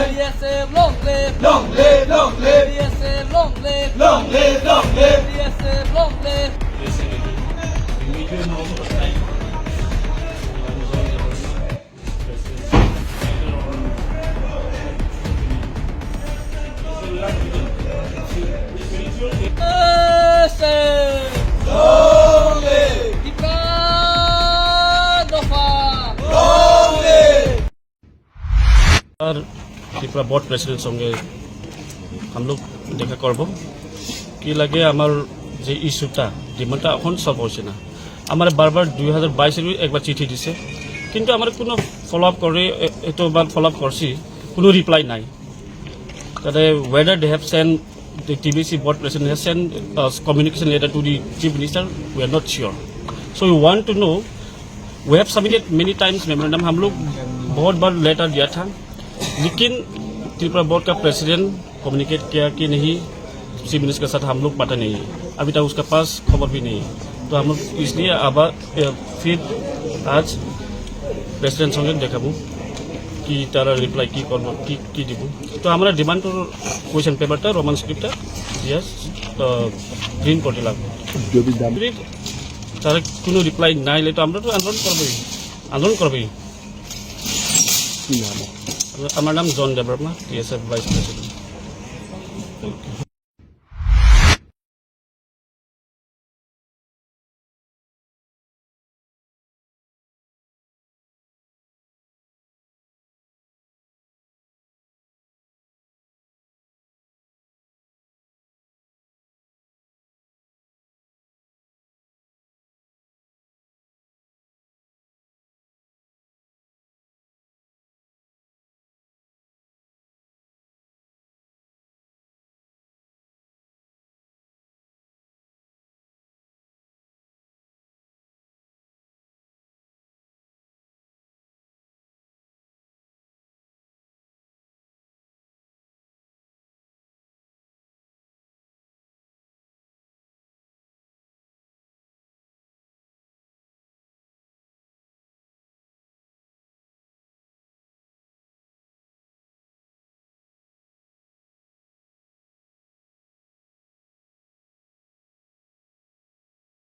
BSF, long live, Long live, long live, BSF, long live, long live, long live. BSF, long live. BSF, Long live, Tiga Dofah. long live. और Tripura board president संगे हम लोग देखा करब कि लगे आमार जे इश्यूटा डिमांडटा এখন সলভ হচ্ছে না আমার বারবার 2022 এর একবার চিঠি দিছে কিন্তু আমার কোনো ফলো আপ করে এতবার ফলো আপ করছি কোনো রিপ্লাই নাই তাতে whether they have sent the TBC board president has sent communication letter to the chief minister we are not sure so we want to know we have submitted many times memorandum हम लोग बहुत बार letter दिया था लेकिन Tripura board का president communicate किया कि नहीं चीफ मिनिस्टर के साथ हम लोग बात नहीं है अभी तक उसका पास खबर भी नहीं है तो हम लोग इसलिए अब फिर आज प्रेसिडेंट संगे देखाबो कि तारा रिप्लाई की करब की দিব तो हमारा डिमांड क्वेश्चन पेपरটা रोमान स्क्रिप्टটা यस গ্রিন করতে লাগবে যদি তারা কোনো রিপ্লাই নাই ले तो আমরা তো আন্দোলন করবই আমার নাম জন দেববর্মা TSF ভাইস প্রেসিডেন্ট।